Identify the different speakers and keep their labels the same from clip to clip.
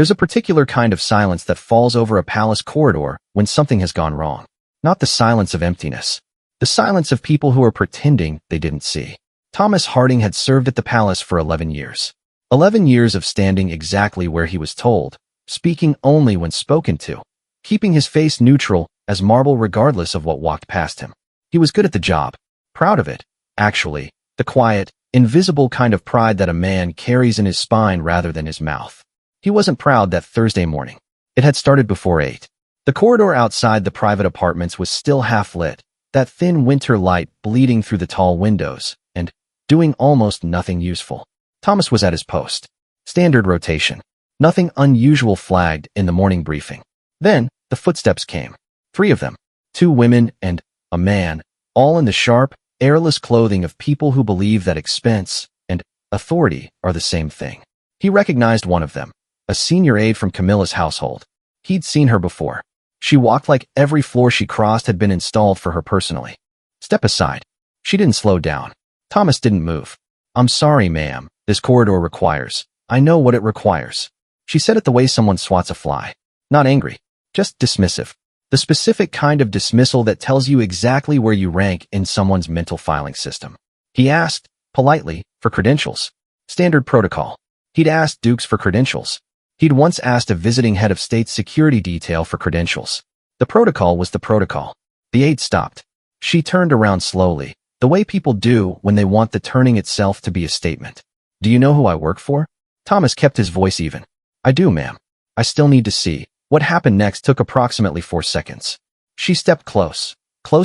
Speaker 1: There's a particular kind of silence that falls over a palace corridor when something has gone wrong. Not the silence of emptiness. The silence of people who are pretending they didn't see. Thomas Harding had served at the palace for 11 years. 11 years of standing exactly where he was told, speaking only when spoken to, keeping his face neutral as marble regardless of what walked past him. He was good at the job. Proud of it, actually, the quiet, invisible kind of pride that a man carries in his spine rather than his mouth. He wasn't proud that Thursday morning. It had started before 8. The corridor outside the private apartments was still half lit, that thin winter light bleeding through the tall windows, and doing almost nothing useful. Thomas was at his post. Standard rotation. Nothing unusual flagged in the morning briefing. Then, the footsteps came. 3 of them. 2 women and a man, all in the sharp, airless clothing of people who believe that expense and authority are the same thing. He recognized one of them, a senior aide from Camilla's household. He'd seen her before. She walked like every floor she crossed had been installed for her personally. Step aside. She didn't slow down. Thomas didn't move. I'm sorry, ma'am. This corridor requires. I know what it requires. She said it the way someone swats a fly. Not angry. Just dismissive. The specific kind of dismissal that tells you exactly where you rank in someone's mental filing system. He asked, politely, for credentials. Standard protocol. He'd asked Dukes for credentials. He'd once asked a visiting head of state security detail for credentials. The protocol was the protocol. The aide stopped. She turned around slowly, the way people do when they want the turning itself to be a statement. Do you know who I work for? Thomas kept his voice even. I do, ma'am. I still need to see. What happened next took approximately 4 seconds. She stepped close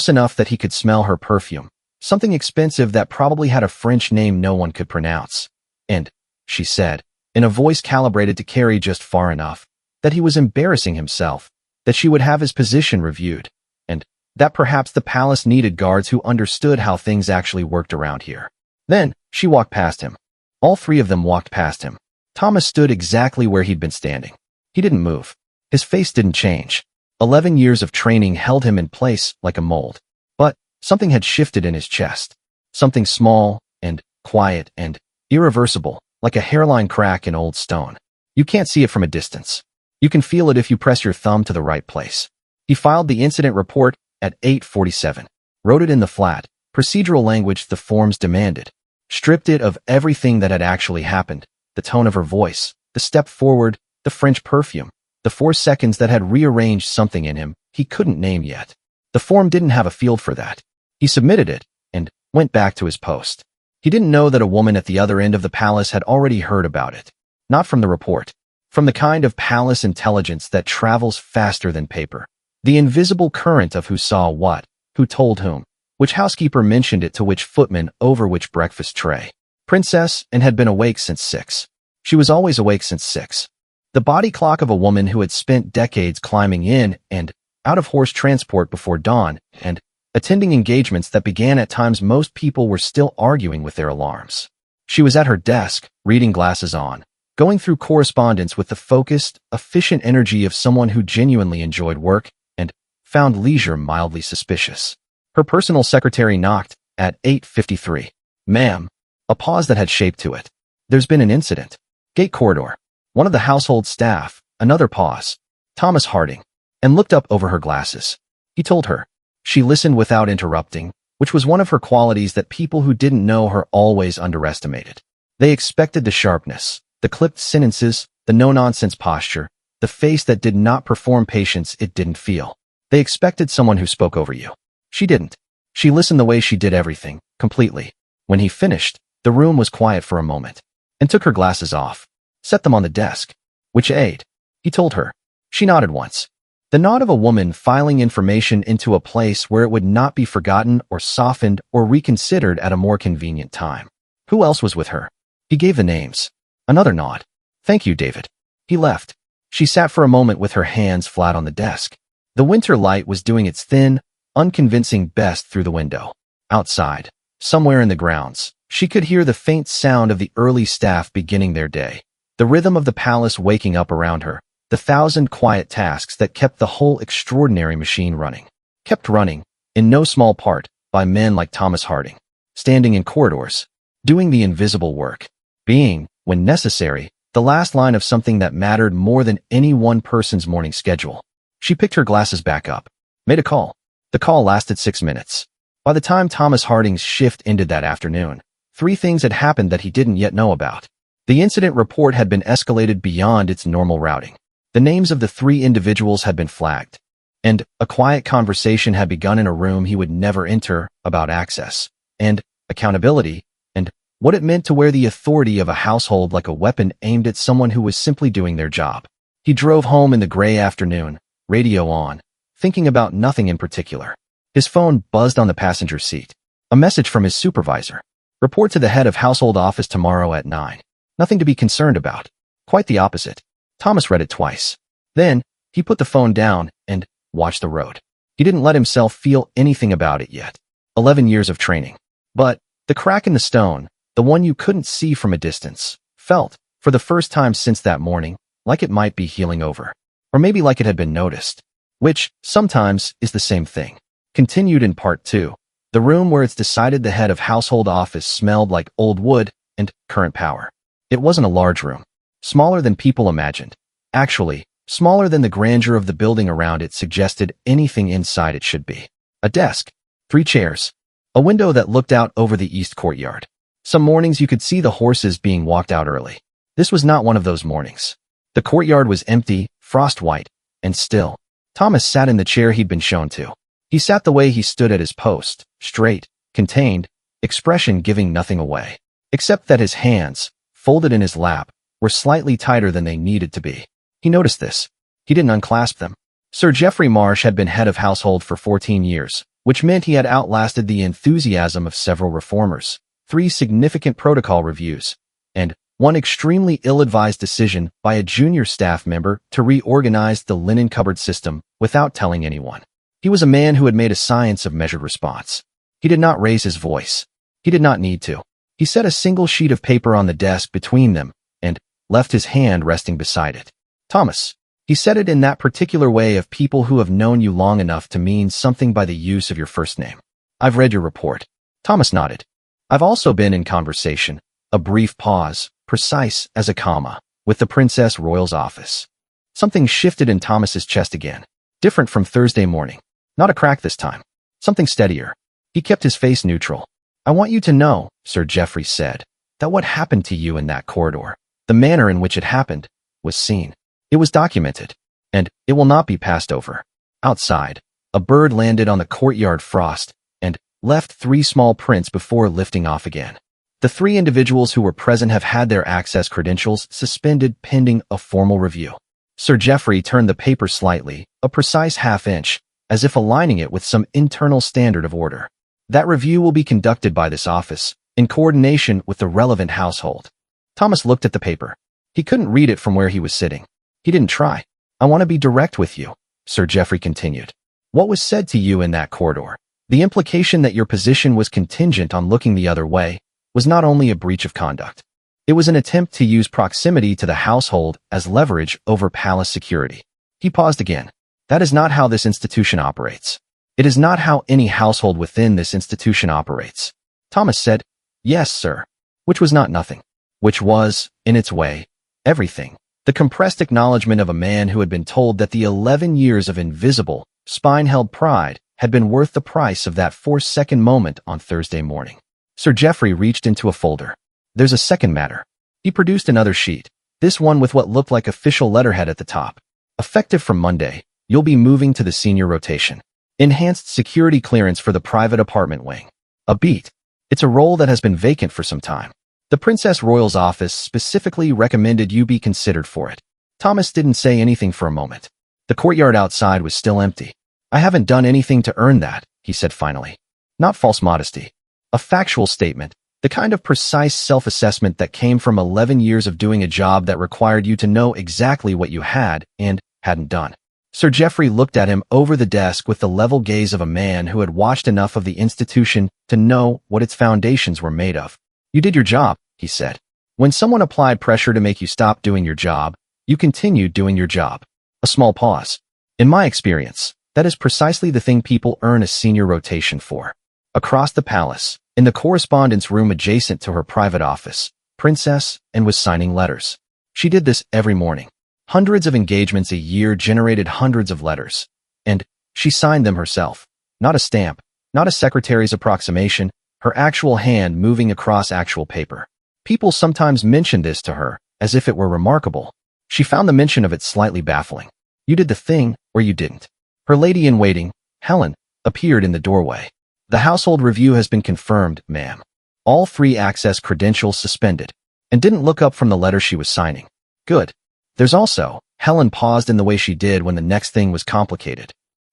Speaker 1: enough that he could smell her perfume, something expensive that probably had a French name no one could pronounce. And, she said, in a voice calibrated to carry just far enough, that he was embarrassing himself, that she would have his position reviewed, and that perhaps the palace needed guards who understood how things actually worked around here. Then, she walked past him. All 3 of them walked past him. Thomas stood exactly where he'd been standing. He didn't move. His face didn't change. 11 years of training held him in place like a mold. But something had shifted in his chest. Something small and quiet and irreversible, like a hairline crack in old stone. You can't see it from a distance. You can feel it if you press your thumb to the right place. He filed the incident report at 8:47, wrote it in the flat, procedural language the forms demanded, stripped it of everything that had actually happened, the tone of her voice, the step forward, the French perfume, the 4 seconds that had rearranged something in him he couldn't name yet. The form didn't have a field for that. He submitted it and went back to his post. He didn't know that a woman at the other end of the palace had already heard about it. Not from the report. From the kind of palace intelligence that travels faster than paper. The invisible current of who saw what, who told whom, which housekeeper mentioned it to which footman over which breakfast tray. Princess and had been awake since 6. She was always awake since 6. The body clock of a woman who had spent decades climbing in and out of horse transport before dawn and attending engagements that began at times most people were still arguing with their alarms. She was at her desk, reading glasses on, going through correspondence with the focused, efficient energy of someone who genuinely enjoyed work and found leisure mildly suspicious. Her personal secretary knocked at 8:53. Ma'am. A pause that had shape to it. There's been an incident. Gate corridor. One of the household staff. Another pause. Thomas Harding. And looked up over her glasses. He told her. She listened without interrupting, which was one of her qualities that people who didn't know her always underestimated. They expected the sharpness, the clipped sentences, the no-nonsense posture, the face that did not perform patience it didn't feel. They expected someone who spoke over you. She didn't. She listened the way she did everything, completely. When he finished, the room was quiet for a moment, and took her glasses off. Set them on the desk. Which aide? He told her. She nodded once. The nod of a woman filing information into a place where it would not be forgotten or softened or reconsidered at a more convenient time. Who else was with her? He gave the names. Another nod. Thank you, David. He left. She sat for a moment with her hands flat on the desk. The winter light was doing its thin, unconvincing best through the window. Outside, somewhere in the grounds, she could hear the faint sound of the early staff beginning their day. The rhythm of the palace waking up around her. The 1,000 quiet tasks that kept the whole extraordinary machine running. Kept running, in no small part, by men like Thomas Harding. Standing in corridors. Doing the invisible work. Being, when necessary, The last line of something that mattered more than any one person's morning schedule. She picked her glasses back up. Made a call. The call lasted 6 minutes. By the time Thomas Harding's shift ended that afternoon, 3 things had happened that he didn't yet know about. The incident report had been escalated beyond its normal routing. The names of the 3 individuals had been flagged. And a quiet conversation had begun in a room he would never enter about access, and accountability, and what it meant to wear the authority of a household like a weapon aimed at someone who was simply doing their job. He drove home in the gray afternoon, radio on, thinking about nothing in particular. His phone buzzed on the passenger seat. A message from his supervisor. Report to the head of household office tomorrow at 9. Nothing to be concerned about. Quite the opposite. Thomas read it twice. Then, he put the phone down and watched the road. He didn't let himself feel anything about it yet. 11 years of training. But the crack in the stone, the one you couldn't see from a distance, felt, for the first time since that morning, like it might be healing over. Or maybe like it had been noticed. Which, sometimes, is the same thing. Continued in part 2. The room where it's decided the head of household office smelled like old wood and current power. It wasn't a large room. Smaller than people imagined. Actually, smaller than the grandeur of the building around it suggested anything inside it should be. A desk. 3 chairs. A window that looked out over the east courtyard. Some mornings you could see the horses being walked out early. This was not one of those mornings. The courtyard was empty, frost-white, and still. Thomas sat in the chair he'd been shown to. He sat the way he stood at his post, straight, contained, expression giving nothing away. Except that his hands, folded in his lap, were slightly tighter than they needed to be. He noticed this. He didn't unclasp them. Sir Geoffrey Marsh had been head of household for 14 years, which meant he had outlasted the enthusiasm of several reformers, 3 significant protocol reviews, and 1 extremely ill-advised decision by a junior staff member to reorganize the linen cupboard system without telling anyone. He was a man who had made a science of measured response. He did not raise his voice. He did not need to. He set a single sheet of paper on the desk between them and left his hand resting beside it. Thomas. He said it in that particular way of people who have known you long enough to mean something by the use of your first name. I've read your report. Thomas nodded. I've also been in conversation, a brief pause, precise as a comma, with the Princess Royal's office. Something shifted in Thomas's chest again. Different from Thursday morning. Not a crack this time. Something steadier. He kept his face neutral. I want you to know, Sir Geoffrey said, that what happened to you in that corridor, the manner in which it happened, was seen. It was documented, and it will not be passed over. Outside, a bird landed on the courtyard frost and left 3 small prints before lifting off again. The 3 individuals who were present have had their access credentials suspended pending a formal review. Sir Geoffrey turned the paper slightly, a precise half-inch, as if aligning it with some internal standard of order. That review will be conducted by this office, in coordination with the relevant household. Thomas looked at the paper. He couldn't read it from where he was sitting. He didn't try. I want to be direct with you, Sir Geoffrey continued. What was said to you in that corridor, the implication that your position was contingent on looking the other way, was not only a breach of conduct. It was an attempt to use proximity to the household as leverage over palace security. He paused again. That is not how this institution operates. It is not how any household within this institution operates. Thomas said, yes, sir. Which was not nothing. Which was, in its way, everything. The compressed acknowledgement of a man who had been told that the 11 years of invisible, spine-held pride had been worth the price of that 4-second moment on Thursday morning. Sir Geoffrey reached into a folder. There's a second matter. He produced another sheet, this one with what looked like official letterhead at the top. Effective from Monday, you'll be moving to the senior rotation. Enhanced security clearance for the private apartment wing. A beat. It's a role that has been vacant for some time. The Princess Royal's office specifically recommended you be considered for it. Thomas didn't say anything for a moment. The courtyard outside was still empty. I haven't done anything to earn that, he said finally. Not false modesty. A factual statement, the kind of precise self-assessment that came from 11 years of doing a job that required you to know exactly what you had and hadn't done. Sir Geoffrey looked at him over the desk with the level gaze of a man who had watched enough of the institution to know what its foundations were made of. You did your job, he said. When someone applied pressure to make you stop doing your job, you continued doing your job. A small pause. In my experience, that is precisely the thing people earn a senior rotation for. Across the palace, in the correspondence room adjacent to her private office, Princess and was signing letters. She did this every morning. Hundreds of engagements a year generated hundreds of letters. And she signed them herself. Not a stamp, not a secretary's approximation, her actual hand moving across actual paper. People sometimes mentioned this to her, as if it were remarkable. She found the mention of it slightly baffling. You did the thing, or you didn't. Her lady-in-waiting, Helen, appeared in the doorway. The household review has been confirmed, ma'am. All 3 access credentials suspended, and didn't look up from the letter she was signing. Good. There's also, Helen paused in the way she did when the next thing was complicated.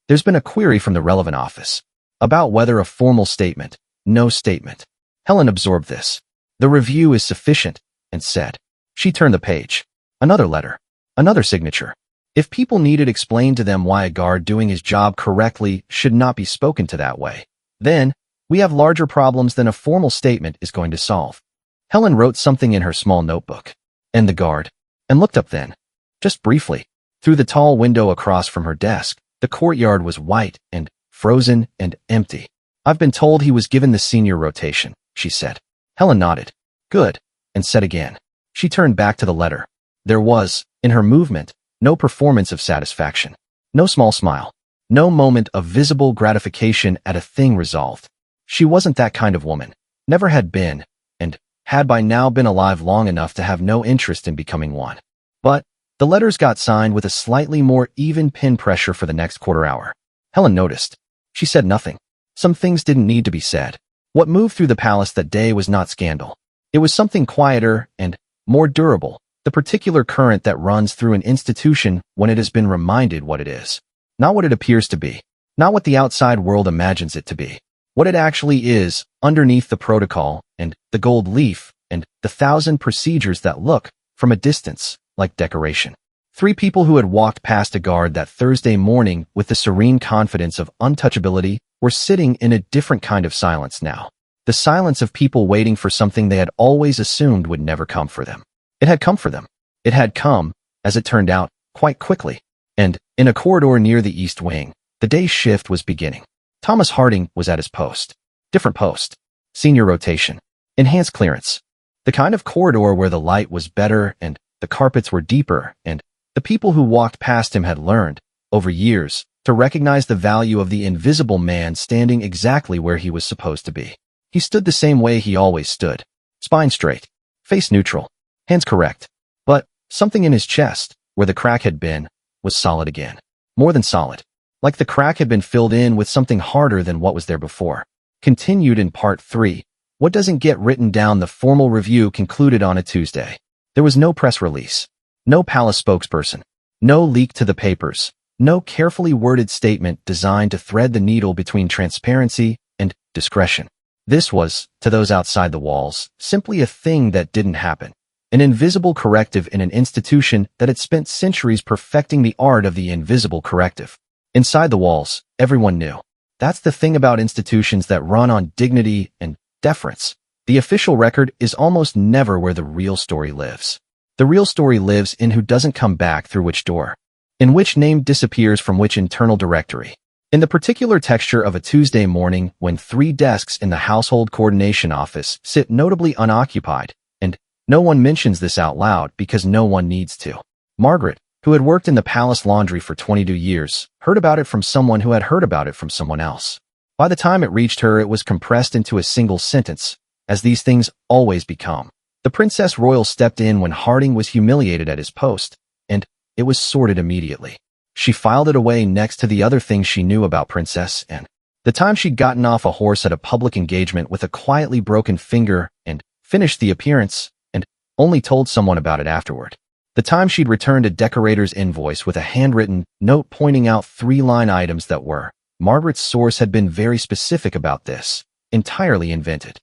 Speaker 1: There's been a query from the relevant office about whether a formal statement, no statement. Helen absorbed this. The review is sufficient, and said. She turned the page. Another letter. Another signature. If people needed explained to them why a guard doing his job correctly should not be spoken to that way, then we have larger problems than a formal statement is going to solve. Helen wrote something in her small notebook. And the guard. And looked up then. Just briefly. Through the tall window across from her desk, the courtyard was white and frozen and empty. I've been told he was given the senior rotation, she said. Helen nodded. Good. And said again. She turned back to the letter. There was, in her movement, no performance of satisfaction. No small smile. No moment of visible gratification at a thing resolved. She wasn't that kind of woman. Never had been, and had by now been alive long enough to have no interest in becoming one. But the letters got signed with a slightly more even pin pressure for the next quarter hour. Helen noticed. She said nothing. Some things didn't need to be said. What moved through the palace that day was not scandal. It was something quieter and more durable, the particular current that runs through an institution when it has been reminded what it is. Not what it appears to be. Not what the outside world imagines it to be. What it actually is, underneath the protocol, and the gold leaf, and the 1,000 procedures that look, from a distance, like decoration. 3 people who had walked past a guard that Thursday morning with the serene confidence of untouchability were sitting in a different kind of silence now. The silence of people waiting for something they had always assumed would never come for them. It had come for them. It had come, as it turned out, quite quickly. And, in a corridor near the East Wing, the day's shift was beginning. Thomas Harding was at his post. Different post. Senior rotation. Enhanced clearance. The kind of corridor where the light was better and the carpets were deeper, and the people who walked past him had learned, over years, to recognize the value of the invisible man standing exactly where he was supposed to be. He stood the same way he always stood. Spine straight. Face neutral. Hands correct. But something in his chest, where the crack had been, was solid again. More than solid. Like the crack had been filled in with something harder than what was there before. Continued in part 3. What doesn't get written down? The formal review concluded on a Tuesday. There was no press release. No palace spokesperson. No leak to the papers. No carefully worded statement designed to thread the needle between transparency and discretion. This was, to those outside the walls, simply a thing that didn't happen. An invisible corrective in an institution that had spent centuries perfecting the art of the invisible corrective. Inside the walls, everyone knew. That's the thing about institutions that run on dignity and deference. The official record is almost never where the real story lives. The real story lives in who doesn't come back through which door, in which name disappears from which internal directory. In the particular texture of a Tuesday morning when 3 desks in the household coordination office sit notably unoccupied, and no one mentions this out loud because no one needs to. Margaret, who had worked in the palace laundry for 22 years, heard about it from someone who had heard about it from someone else. By the time it reached her, it was compressed into a single sentence, as these things always become. The Princess Royal stepped in when Harding was humiliated at his post, and it was sorted immediately. She filed it away next to the other things she knew about Princess Anne. The time she'd gotten off a horse at a public engagement with a quietly broken finger and finished the appearance, and only told someone about it afterward. The time she'd returned a decorator's invoice with a handwritten note pointing out 3-line items that were, Margaret's source had been very specific about this, entirely invented.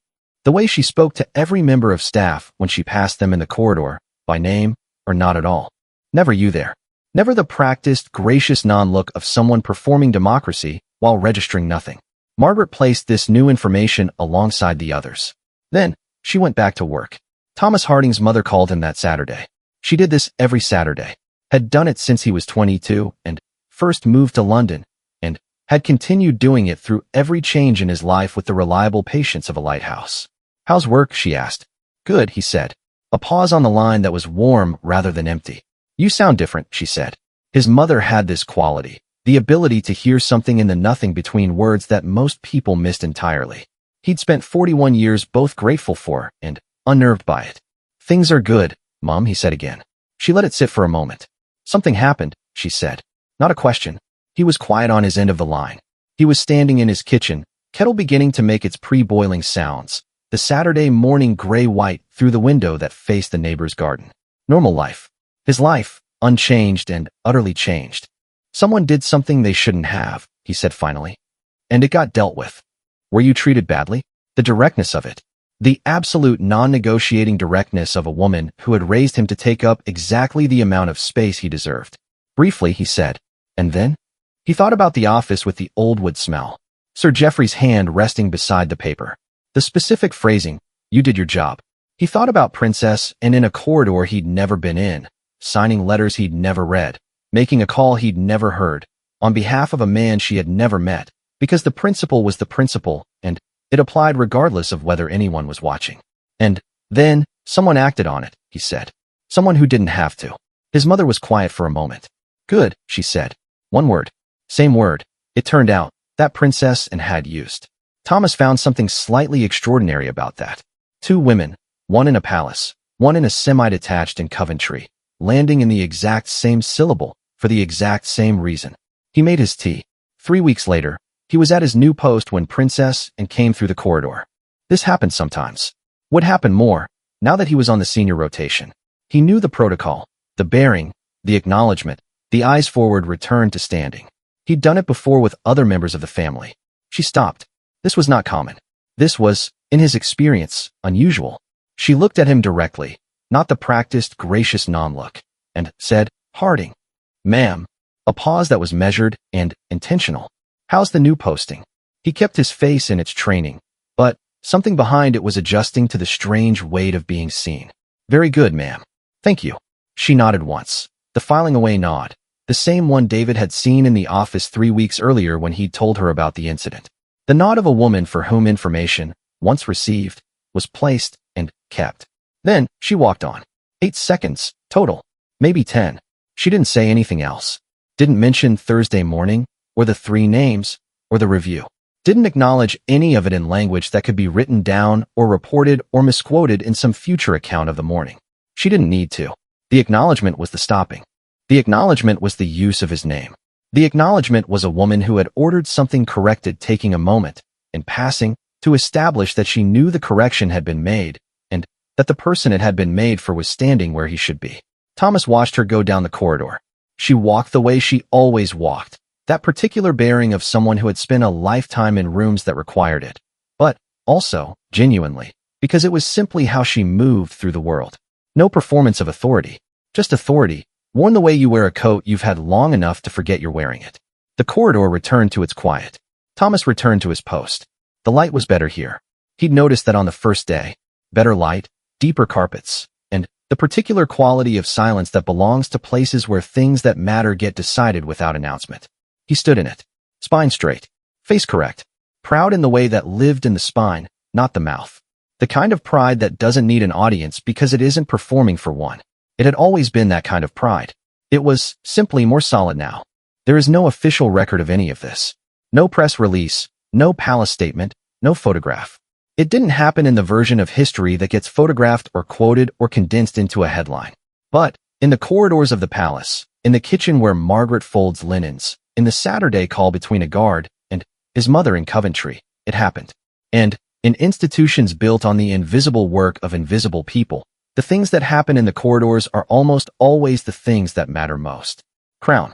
Speaker 1: The way she spoke to every member of staff when she passed them in the corridor, by name or not at all. Never you there. Never the practiced, gracious non-look of someone performing democracy while registering nothing. Margaret placed this new information alongside the others. Then, she went back to work. Thomas Harding's mother called him that Saturday. She did this every Saturday, had done it since he was 22 and first moved to London, and had continued doing it through every change in his life with the reliable patience of a lighthouse. How's work? She asked. Good, he said. A pause on the line that was warm rather than empty. "You sound different," she said. His mother had this quality, the ability to hear something in the nothing between words that most people missed entirely. He'd spent 41 years both grateful for and unnerved by it. "Things are good, Mom," he said again. She let it sit for a moment. "Something happened," she said. Not a question. He was quiet on his end of the line. He was standing in his kitchen, kettle beginning to make its pre-boiling sounds, the Saturday morning gray-white through the window that faced the neighbor's garden. Normal life. His life, unchanged and utterly changed. "Someone did something they shouldn't have," he said finally. "And it got dealt with." "Were you treated badly?" The directness of it. The absolute non-negotiating directness of a woman who had raised him to take up exactly the amount of space he deserved. Briefly, he said. "And then?" He thought about the office with the old wood smell. Sir Geoffrey's hand resting beside the paper. The specific phrasing, "You did your job." He thought about Princess and in a corridor he'd never been in, signing letters he'd never read, making a call he'd never heard, on behalf of a man she had never met, because the principle was the principle, and it applied regardless of whether anyone was watching. And then, someone acted on it, he said. Someone who didn't have to. His mother was quiet for a moment. "Good," she said. One word. Same word. It turned out, that Princess and had used. Thomas found something slightly extraordinary about that. Two women, one in a palace, one in a semi-detached in Coventry, landing in the exact same syllable, for the exact same reason. He made his tea. 3 weeks later, he was at his new post when Princess and came through the corridor. This happened sometimes. Would happen more, now that he was on the senior rotation. He knew the protocol, the bearing, the acknowledgement, the eyes forward return to standing. He'd done it before with other members of the family. She stopped. This was not common. This was, in his experience, unusual. She looked at him directly, not the practiced, gracious non-look, and said, "Harding." "Ma'am." A pause that was measured and intentional. "How's the new posting?" He kept his face in its training, but something behind it was adjusting to the strange weight of being seen. "Very good, ma'am." "Thank you." She nodded once. The filing away nod. The same one David had seen in the office 3 weeks earlier when he'd told her about the incident. The nod of a woman for whom information, once received, was placed and kept. Then she walked on. 8 seconds, total. Maybe 10. She didn't say anything else. Didn't mention Thursday morning, or the 3 names, or the review. Didn't acknowledge any of it in language that could be written down or reported or misquoted in some future account of the morning. She didn't need to. The acknowledgement was the stopping. The acknowledgement was the use of his name. The acknowledgement was a woman who had ordered something corrected, taking a moment, in passing, to establish that she knew the correction had been made, and that the person it had been made for was standing where he should be. Thomas watched her go down the corridor. She walked the way she always walked, that particular bearing of someone who had spent a lifetime in rooms that required it, but also, genuinely, because it was simply how she moved through the world. No performance of authority, just authority, worn the way you wear a coat you've had long enough to forget you're wearing it. The corridor returned to its quiet. Thomas returned to his post. The light was better here. He'd noticed that on the first day. Better light, deeper carpets, and the particular quality of silence that belongs to places where things that matter get decided without announcement. He stood in it. Spine straight. Face correct. Proud in the way that lived in the spine, not the mouth. The kind of pride that doesn't need an audience because it isn't performing for one. It had always been that kind of pride. It was simply more solid now. There is no official record of any of this. No press release, no palace statement, no photograph. It didn't happen in the version of history that gets photographed or quoted or condensed into a headline. But, in the corridors of the palace, in the kitchen where Margaret folds linens, in the Saturday call between a guard and his mother in Coventry, it happened. And, in institutions built on the invisible work of invisible people, the things that happen in the corridors are almost always the things that matter most. Crown.